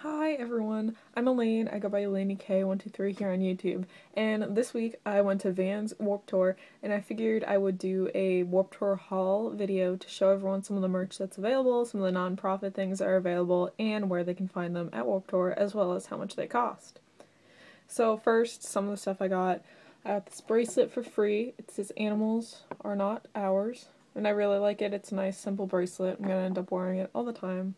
Hi everyone, I'm Elaine. I go by Elaine K123 here on YouTube, and this week I went to Vans Warped Tour, and I figured I would do a Warped Tour haul video to show everyone some of the merch that's available, some of the non-profit things that are available, and where they can find them at Warped Tour, as well as how much they cost. So first, some of the stuff I got this bracelet for free. It says "Animals are not ours," and I really like it. It's a nice, simple bracelet. I'm gonna end up wearing it all the time.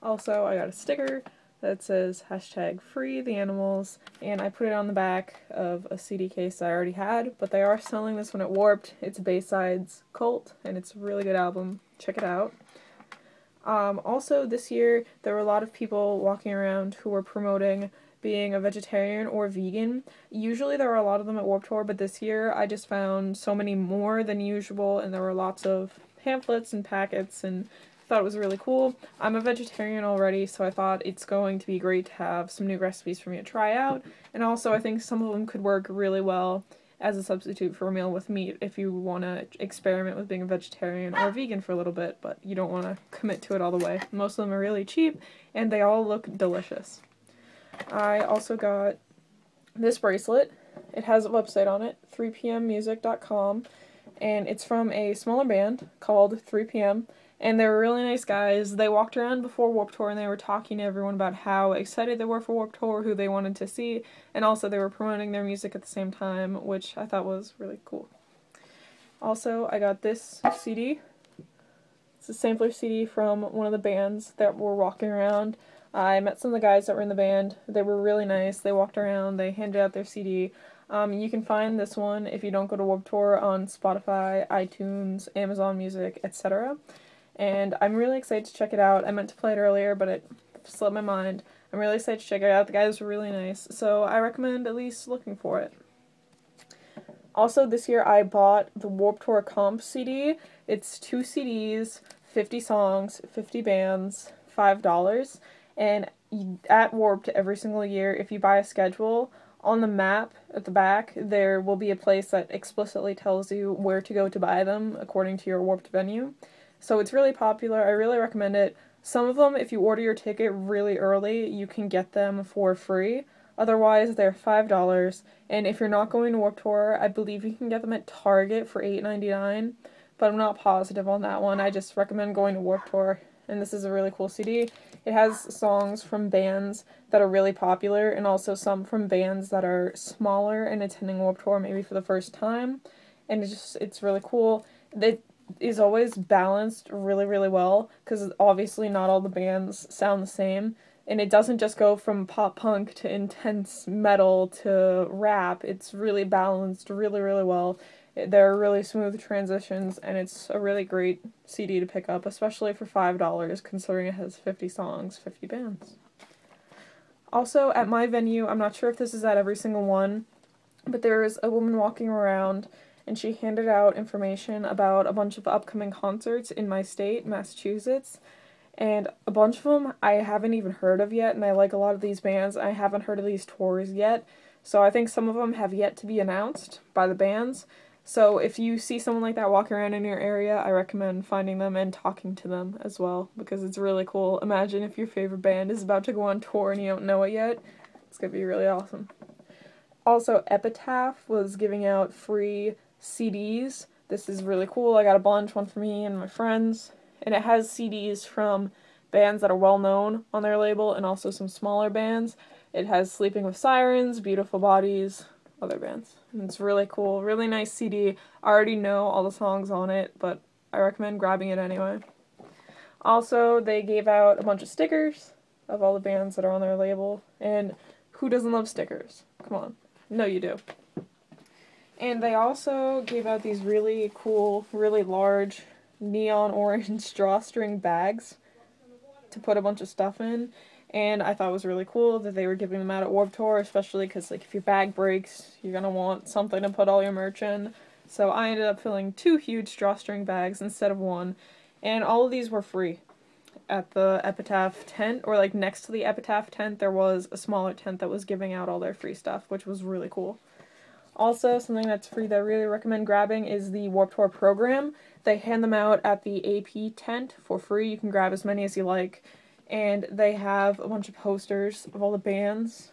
Also, I got a sticker that says hashtag free the animals, and I put it on the back of a CD case that I already had, but they are selling this one at Warped. It's Bayside's Cult, and it's a really good album. Check it out. Also, this year, there were a lot of people walking around who were promoting being a vegetarian or vegan. Usually there are a lot of them at Warped Tour, but this year I just found so many more than usual, and there were lots of pamphlets and packets, and thought it was really cool. I'm a vegetarian already, so I thought it's going to be great to have some new recipes for me to try out, and also I think some of them could work really well as a substitute for a meal with meat if you want to experiment with being a vegetarian or a vegan for a little bit, but you don't want to commit to it all the way. Most of them are really cheap, and they all look delicious. I also got this bracelet. It has a website on it, 3pmmusic.com, and it's from a smaller band called 3PM, and they were really nice guys. They walked around before Warped Tour and they were talking to everyone about how excited they were for Warped Tour, who they wanted to see, and also they were promoting their music at the same time, which I thought was really cool. Also, I got this CD. It's a sampler CD from one of the bands that were walking around. I met some of the guys that were in the band. They were really nice. They walked around. They handed out their CD. You can find this one if you don't go to Warped Tour on Spotify, iTunes, Amazon Music, etc. And I'm really excited to check it out. I meant to play it earlier, but it slipped my mind. I'm really excited to check it out. The guys were really nice, so I recommend at least looking for it. Also, this year I bought the Warped Tour Comp CD. It's 2 CDs, 50 songs, 50 bands, $5. And at Warped every single year, if you buy a schedule, on the map at the back, there will be a place that explicitly tells you where to go to buy them according to your Warped venue. So it's really popular. I really recommend it. Some of them, if you order your ticket really early, you can get them for free. Otherwise, they're $5. And if you're not going to Warped Tour, I believe you can get them at Target for $8.99. But I'm not positive on that one. I just recommend going to Warped Tour. And this is a really cool CD. It has songs from bands that are really popular, and also some from bands that are smaller and attending Warped Tour maybe for the first time. And it's really cool. It is always balanced really, really well, because obviously not all the bands sound the same. And it doesn't just go from pop punk to intense metal to rap. It's really balanced really, really well. There are really smooth transitions, and it's a really great CD to pick up, especially for $5, considering it has 50 songs, 50 bands. Also, at my venue, I'm not sure if this is at every single one, but there is a woman walking around, and she handed out information about a bunch of upcoming concerts in my state, Massachusetts, and a bunch of them I haven't even heard of yet, and I like a lot of these bands. I haven't heard of these tours yet, so I think some of them have yet to be announced by the bands. So if you see someone like that walking around in your area, I recommend finding them and talking to them as well, because it's really cool. Imagine if your favorite band is about to go on tour and you don't know it yet. It's going to be really awesome. Also, Epitaph was giving out free CDs. This is really cool. I got a bunch, one for me and my friends. And it has CDs from bands that are well known on their label, and also some smaller bands. It has Sleeping with Sirens, Beautiful Bodies, other bands. And it's really cool, really nice CD. I already know all the songs on it, but I recommend grabbing it anyway. Also, they gave out a bunch of stickers of all the bands that are on their label, and who doesn't love stickers? Come on. No, you do. And they also gave out these really cool, really large neon orange drawstring bags to put a bunch of stuff in. And I thought it was really cool that they were giving them out at Warped Tour, especially because, like, if your bag breaks, you're going to want something to put all your merch in. So I ended up filling 2 huge drawstring bags instead of 1. And all of these were free. At the Epitaph tent, or, like, next to the Epitaph tent, there was a smaller tent that was giving out all their free stuff, which was really cool. Also, something that's free that I really recommend grabbing is the Warped Tour program. They hand them out at the AP tent for free. You can grab as many as you like. and they have a bunch of posters of all the bands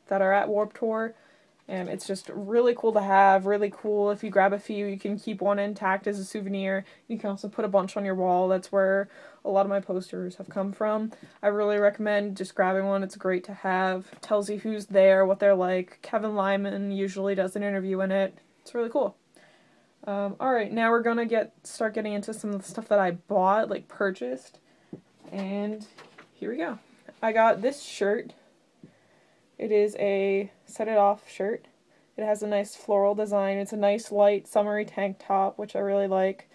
that are at Warped Tour. And it's just really cool to have, really cool. If you grab a few, you can keep one intact as a souvenir. You can also put a bunch on your wall. That's where a lot of my posters have come from. I really recommend just grabbing one. It's great to have. It tells you who's there, what they're like. Kevin Lyman usually does an interview in it. It's really cool. Alright, now we're gonna start getting into some of the stuff that I bought, like purchased. And here we go. I got this shirt. It is a Set It Off shirt. It has a nice floral design. It's a nice light summery tank top, which I really like.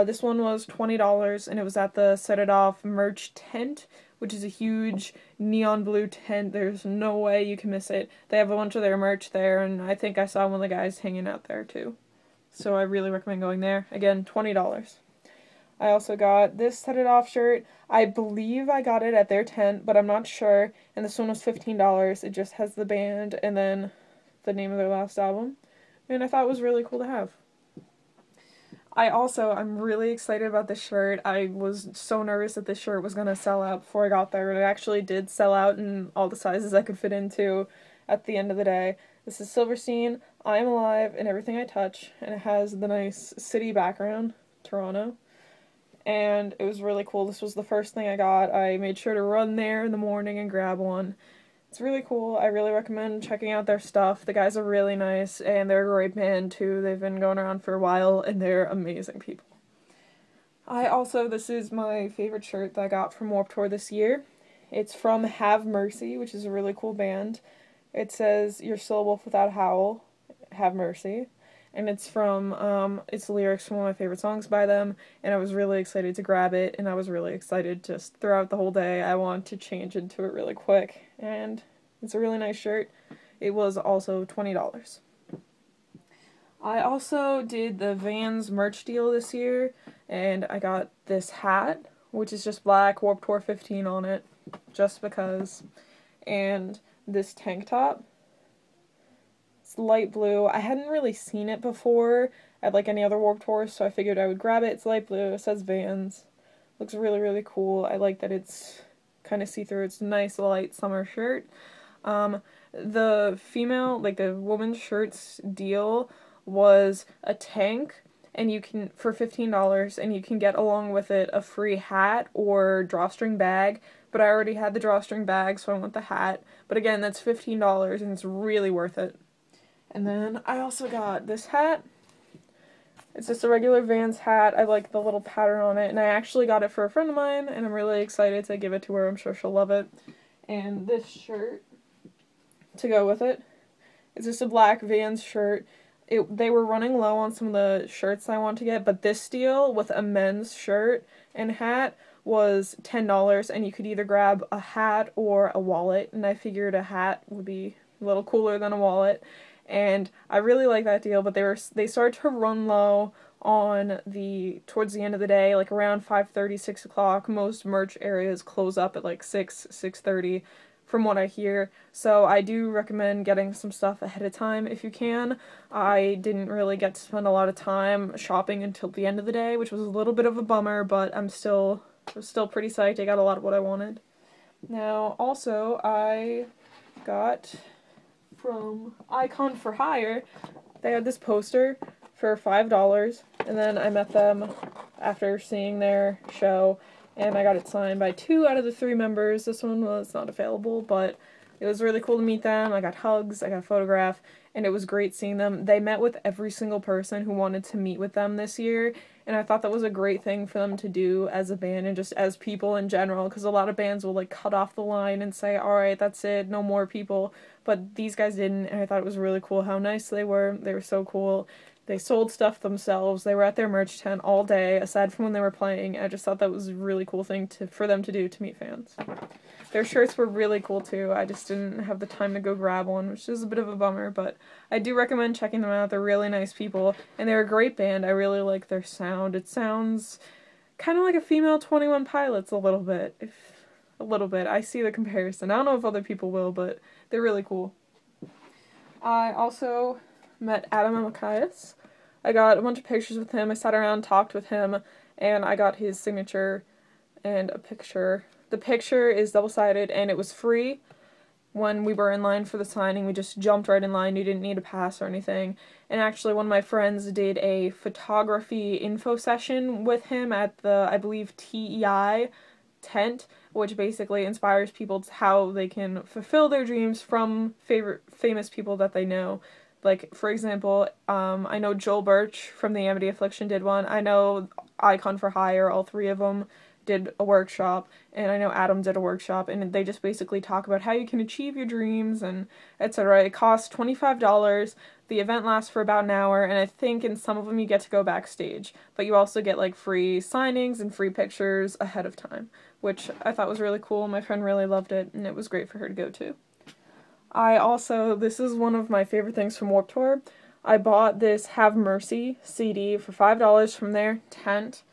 This one was $20, and it was at the Set It Off merch tent, which is a huge neon blue tent. There's no way you can miss it. They have a bunch of their merch there, and I think I saw one of the guys hanging out there too. So I really recommend going there. Again, $20. I also got this Set It Off shirt. I believe I got it at their tent, but I'm not sure. And this one was $15. It just has the band and then the name of their last album. And I thought it was really cool to have. I'm really excited about this shirt. I was so nervous that this shirt was going to sell out before I got there. It actually did sell out in all the sizes I could fit into at the end of the day. This is Silverstein, I Am Alive, and Everything I Touch. And it has the nice city background, Toronto. And it was really cool. This was the first thing I got. I made sure to run there in the morning and grab one. It's really cool. I really recommend checking out their stuff. The guys are really nice, and they're a great band too. They've been going around for a while, and they're amazing people. This is my favorite shirt that I got from Warped Tour this year. It's from Have Mercy, which is a really cool band. It says, "You're still a wolf without a howl, have mercy." And it's it's lyrics from one of my favorite songs by them, and I was really excited to grab it, and I was really excited just throughout the whole day. I wanted to change into it really quick, and it's a really nice shirt. It was also $20. I also did the Vans merch deal this year, and I got this hat, which is just black, Warped Tour 15 on it, just because, and this tank top. It's light blue. I hadn't really seen it before at like any other Warped Tour, so I figured I would grab it. It's light blue. It says Vans. Looks really, really cool. I like that it's kind of see-through. It's a nice light summer shirt. The woman's shirts deal was a tank, and you can, for $15, and you can get along with it a free hat or drawstring bag. But I already had the drawstring bag, so I want the hat. But again, that's $15, and it's really worth it. And then I also got this hat. It's just a regular Vans hat. I like the little pattern on it, and I actually got it for a friend of mine, and I'm really excited to give it to her. I'm sure she'll love it. And this shirt to go with it. It's just a black Vans shirt. They were running low on some of the shirts I want to get, but this deal with a men's shirt and hat was $10, and you could either grab a hat or a wallet, and I figured a hat would be a little cooler than a wallet. And I really like that deal, but they started to run low on towards the end of the day, like around 5:30, 6 o'clock. Most merch areas close up at like 6:30, from what I hear. So I do recommend getting some stuff ahead of time if you can. I didn't really get to spend a lot of time shopping until the end of the day, which was a little bit of a bummer, but I was still pretty psyched. I got a lot of what I wanted. Now, also, I got from Icon for Hire. They had this poster for $5, and then I met them after seeing their show, and I got it signed by 2 out of the 3 members. This one was not available, but it was really cool to meet them. I got hugs, I got a photograph, and it was great seeing them. They met with every single person who wanted to meet with them this year, and I thought that was a great thing for them to do as a band and just as people in general, because a lot of bands will like cut off the line and say, alright, that's it, no more people, but these guys didn't, and I thought it was really cool how nice they were. They were so cool. They sold stuff themselves. They were at their merch tent all day, aside from when they were playing. I just thought that was a really cool thing for them to do to meet fans. Their shirts were really cool too. I just didn't have the time to go grab one, which is a bit of a bummer, but I do recommend checking them out. They're really nice people, and they're a great band. I really like their sound. It sounds kind of like a female 21 Pilots a little bit. I see the comparison. I don't know if other people will, but they're really cool. I also met Adam Amakias. I got a bunch of pictures with him. I sat around, talked with him, and I got his signature and a picture The picture is double-sided, and it was free. When we were in line for the signing, we just jumped right in line. You didn't need a pass or anything. And actually, one of my friends did a photography info session with him at the, I believe, TEI tent, which basically inspires people to how they can fulfill their dreams from famous people that they know. Like, for example, I know Joel Birch from the Amity Affliction did one. I know Icon for Hire, all three of them did a workshop, and I know Adam did a workshop, and they just basically talk about how you can achieve your dreams and etc. It costs $25. The event lasts for about an hour, and I think in some of them you get to go backstage, but you also get like free signings and free pictures ahead of time, which I thought was really cool. My friend really loved it, and it was great for her to go to. This is one of my favorite things from Warped Tour. I bought this Have Mercy CD for $5 from their tent.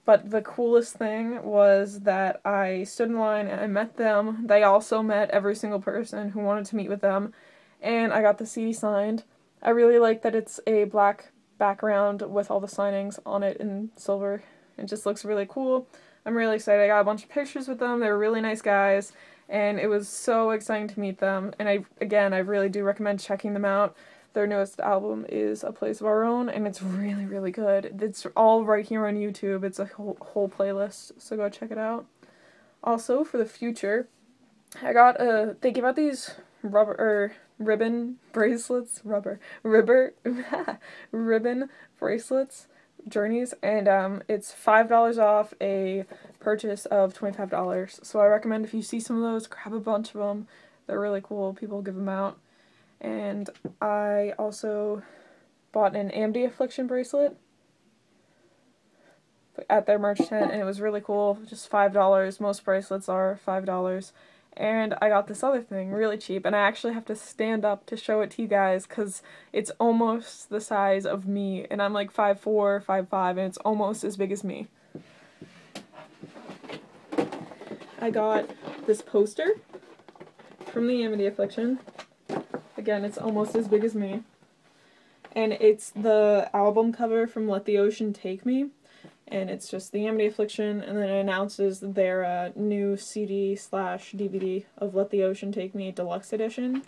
But the coolest thing was that I stood in line and I met them. They also met every single person who wanted to meet with them. And I got the CD signed. I really like that it's a black background with all the signings on it in silver. It just looks really cool. I'm really excited. I got a bunch of pictures with them. They were really nice guys. And it was so exciting to meet them. And I really do recommend checking them out. Their newest album is A Place of Our Own, and it's really, really good. It's all right here on YouTube. It's a whole playlist, so go check it out. Also, for the future, I got they give out these ribbon bracelets, ribbon bracelets, journeys, and it's $5 off a purchase of $25. So I recommend if you see some of those, grab a bunch of them. They're really cool. People give them out. And I also bought an Amity Affliction bracelet at their merch tent, and it was really cool. Just $5. Most bracelets are $5. And I got this other thing really cheap, and I actually have to stand up to show it to you guys because it's almost the size of me, and I'm like 5'4", 5'5", and it's almost as big as me. I got this poster from the Amity Affliction. Again, it's almost as big as me. And it's the album cover from Let the Ocean Take Me. And it's just the Amity Affliction, and then it announces their new CD/DVD of Let the Ocean Take Me Deluxe Edition.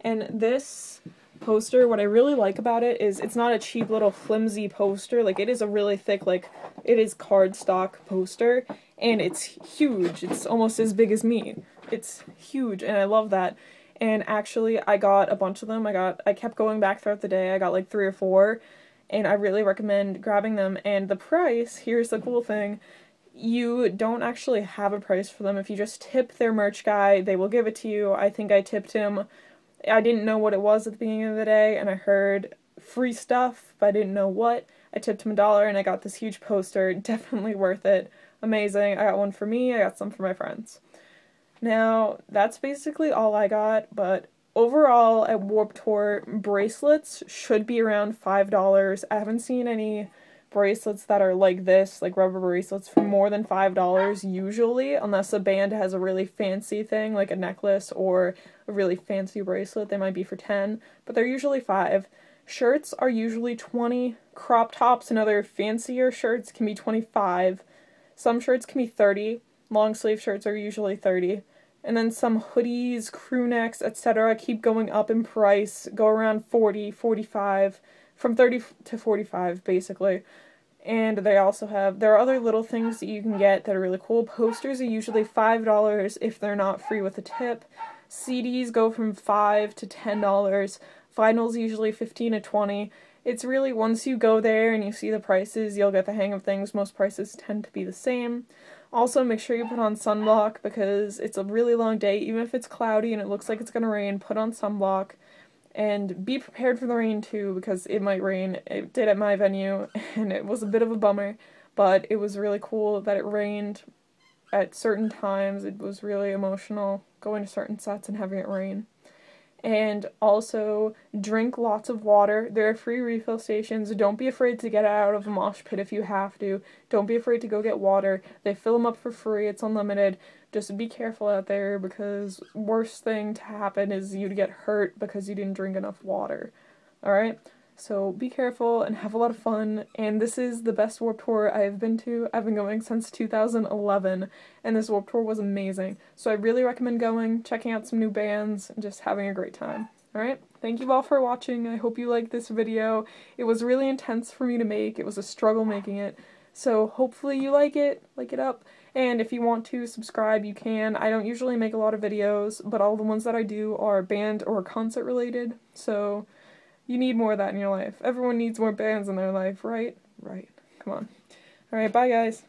And this poster, what I really like about it is it's not a cheap little flimsy poster. Like, it is a really thick, like, it is cardstock poster. And it's huge. It's almost as big as me. It's huge, and I love that. And actually, I got a bunch of them. I kept going back throughout the day. I got like 3 or 4, and I really recommend grabbing them. And the price, here's the cool thing, you don't actually have a price for them. If you just tip their merch guy, they will give it to you. I think I tipped him. I didn't know what it was at the beginning of the day, and I heard free stuff, but I didn't know what. I tipped him $1, and I got this huge poster. Definitely worth it. Amazing. I got one for me. I got some for my friends. Now, that's basically all I got, but overall at Warped Tour, bracelets should be around $5. I haven't seen any bracelets that are like this, like rubber bracelets, for more than $5 usually, unless a band has a really fancy thing, like a necklace or a really fancy bracelet. They might be for 10, but they're usually 5. Shirts are usually 20. Crop tops and other fancier shirts can be 25. Some shirts can be 30. Long sleeve shirts are usually 30. And then some hoodies, crew necks, etc. keep going up in price, go around 40, 45, from 30 to 45 basically. And they also there are other little things that you can get that are really cool. Posters are usually $5 if they're not free with a tip. CDs go from $5 to $10. Vinyl's usually 15 to 20. It's really, once you go there and you see the prices, you'll get the hang of things. Most prices tend to be the same. Also, make sure you put on sunblock because it's a really long day. Even if it's cloudy and it looks like it's going to rain, put on sunblock. And be prepared for the rain too, because it might rain. It did at my venue, and it was a bit of a bummer. But it was really cool that it rained at certain times. It was really emotional going to certain sets and having it rain. And also, drink lots of water. There are free refill stations. Don't be afraid to get out of a mosh pit if you have to. Don't be afraid to go get water. They fill them up for free. It's unlimited. Just be careful out there, because worst thing to happen is you to get hurt because you didn't drink enough water. Alright? So be careful and have a lot of fun, and this is the best Warped Tour I've been to. I've been going since 2011, and this Warped Tour was amazing. So I really recommend going, checking out some new bands, and just having a great time. Alright, thank you all for watching. I hope you liked this video. It was really intense for me to make. It was a struggle making it. So hopefully you like it up, and if you want to subscribe, you can. I don't usually make a lot of videos, but all the ones that I do are band or concert related, so you need more of that in your life. Everyone needs more bands in their life, right? Right. Come on. Alright, bye guys.